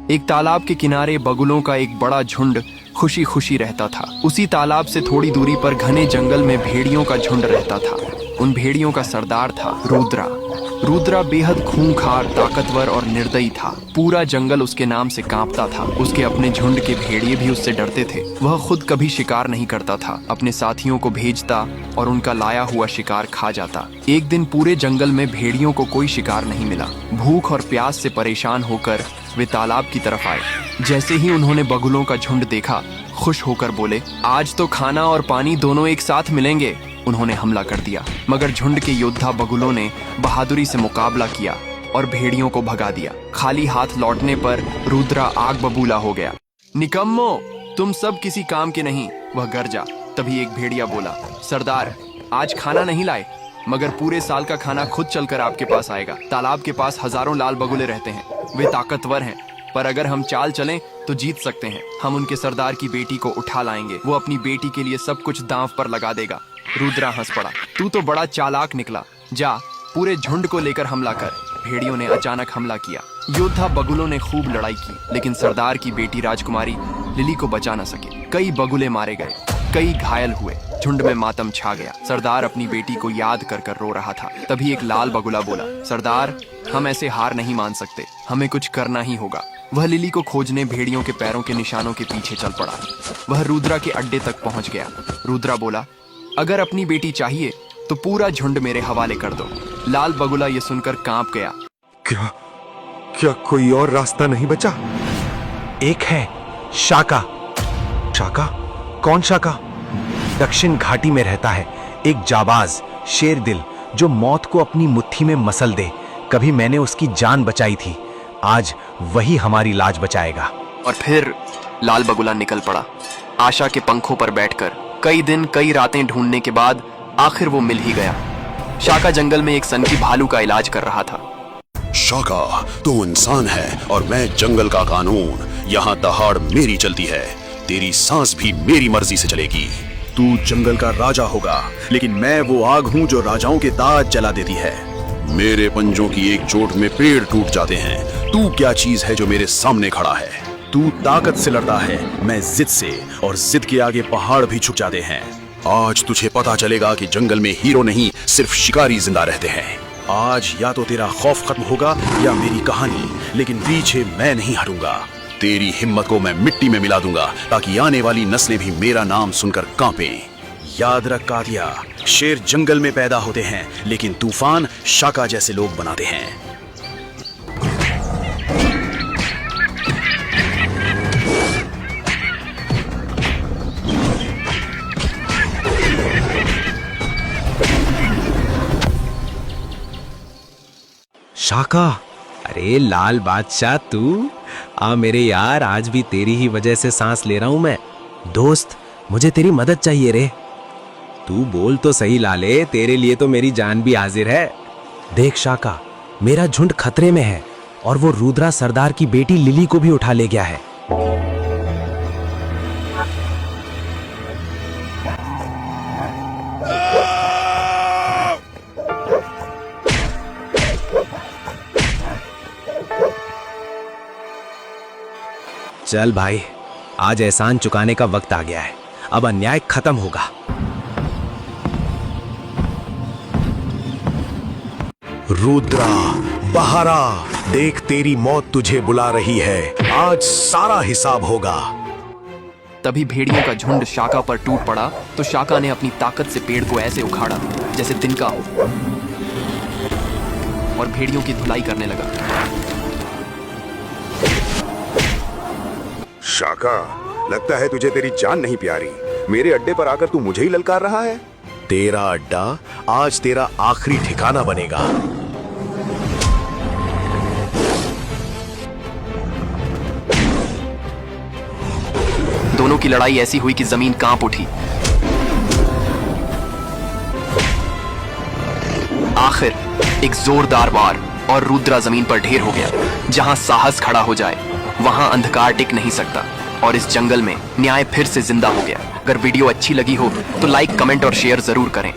एक तालाब के किनारे बगुलों का एक बड़ा झुंड खुशी खुशी रहता था। उसी तालाब से थोड़ी दूरी पर घने जंगल में भेड़ियों का झुंड रहता था। उन भेड़ियों का सरदार था रुद्रा। रुद्रा बेहद खूंखार, ताकतवर और निर्दयी था। पूरा जंगल उसके नाम से कांपता था। उसके अपने झुंड के भेड़िए भी उससे डरते थे। वह खुद कभी शिकार नहीं करता था, अपने साथियों को भेजता और उनका लाया हुआ शिकार खा जाता। एक दिन पूरे जंगल में भेड़ियों को कोई शिकार नहीं मिला। भूख और प्यास से परेशान होकर वे तालाब की तरफ आए। जैसे ही उन्होंने बगुलों का झुंड देखा, खुश होकर बोले, आज तो खाना और पानी दोनों एक साथ मिलेंगे। उन्होंने हमला कर दिया, मगर झुंड के योद्धा बगुलों ने बहादुरी से मुकाबला किया और भेड़ियों को भगा दिया। खाली हाथ लौटने पर रुद्रा आग बबूला हो गया। निकम्मो, तुम सब किसी काम के नहीं, वह गरजा। तभी एक भेड़िया बोला, सरदार, आज खाना नहीं लाए, मगर पूरे साल का खाना खुद चलकर आपके पास आएगा। तालाब के पास हजारों लाल बगुले रहते हैं। वे ताकतवर हैं, पर अगर हम चाल चलें तो जीत सकते हैं। हम उनके सरदार की बेटी को उठा लाएंगे। वो अपनी बेटी के लिए सब कुछ दांव पर लगा देगा। रुद्रा हंस पड़ा, तू तो बड़ा चालाक निकला। जा, पूरे झुंड को लेकर हमला कर। भेड़ियों ने अचानक हमला किया। योद्धा बगुलों ने खूब लड़ाई की, लेकिन सरदार की बेटी राजकुमारी लिली को बचा न सके। कई बगुले मारे गए, कई घायल हुए। झुंड में मातम छा गया। सरदार अपनी बेटी को याद कर कर रो रहा था। तभी एक लाल बगुला बोला, सरदार, हम ऐसे हार नहीं मान सकते, हमें कुछ करना ही होगा। वह लिली को खोजने भेड़ियों के पैरों के निशानों के पीछे चल पड़ा। वह रुद्रा के अड्डे तक पहुंच गया। रुद्रा बोला, अगर अपनी बेटी चाहिए तो पूरा झुंड मेरे हवाले कर दो। लाल बगुला ये सुनकर कांप गया। क्या कोई और रास्ता नहीं बचा? एक है, शाका। शाका? कौन शाका? दक्षिण घाटी में रहता है एक जाबाज शेर दिल, जो मौत को अपनी मुट्ठी में मसल दे। कभी मैंने उसकी जान बचाई थी, आज वही हमारी लाज बचाएगा। और फिर लाल बगुला निकल पड़ा। आशा के पंखों पर बैठकर कई दिन कई रातें ढूंढने के बाद आखिर वो मिल ही गया। शाका जंगल में एक सनकी भालू का इलाज कर रहा था। शाका, तू इंसान है और मैं जंगल का कानून। यहाँ दहाड़ मेरी चलती है, तेरी सांस भी मेरी मर्जी से चलेगी। तू जंगल का राजा होगा, लेकिन मैं वो आग हूँ जो राजाओं के ताज जला देती है। मेरे पंजों की एक चोट में पेड़ टूट जाते हैं। तू क्या चीज है जो मेरे सामने खड़ा है? तू ताकत से लड़ता है, मैं जिद से, और जिद के आगे पहाड़ भी झुक जाते हैं। आज तुझे पता चलेगा कि जंगल में हीरो नहीं, सिर्फ शिकारी जिंदा रहते हैं। आज या तो तेरा खौफ खत्म होगा या मेरी कहानी, लेकिन पीछे मैं नहीं हटूंगा। तेरी हिम्मत को मैं मिट्टी में मिला दूंगा, ताकि आने वाली नस्लें भी मेरा नाम सुनकर कांपें। याद रख कादिया, शेर जंगल में पैदा होते हैं, लेकिन तूफान शाका जैसे लोग बनाते हैं। शाका, अरे लाल बादशाह तू आ मेरे यार, आज भी तेरी ही वजह से सांस ले रहा हूं मैं। दोस्त, मुझे तेरी मदद चाहिए रे। तू बोल तो सही लाले, तेरे लिए तो मेरी जान भी हाजिर है। देख शाका, मेरा झुंड खतरे में है और वो रुद्रा सरदार की बेटी लिली को भी उठा ले गया है। चल भाई, आज एहसान चुकाने का वक्त आ गया है। अब अन्याय खत्म होगा। रुद्रा, बहारा, देख तेरी मौत तुझे बुला रही है। आज सारा हिसाब होगा। तभी भेड़ियों का झुंड शाका पर टूट पड़ा तो शाका ने अपनी ताकत से पेड़ को ऐसे उखाड़ा जैसे तिनका हो और भेड़ियों की धुलाई करने लगा। शाका, लगता है तुझे तेरी जान नहीं प्यारी। मेरे अड्डे पर आकर तू मुझे ही ललकार रहा है। तेरा अड्डा आज तेरा आखिरी ठिकाना बनेगा। दोनों की लड़ाई ऐसी हुई कि जमीन कांप उठी। आखिर एक जोरदार वार और रुद्रा जमीन पर ढेर हो गया। जहां साहस खड़ा हो जाए वहां अंधकार टिक नहीं सकता और इस जंगल में न्याय फिर से जिंदा हो गया। अगर वीडियो अच्छी लगी हो तो लाइक, कमेंट और शेयर जरूर करें।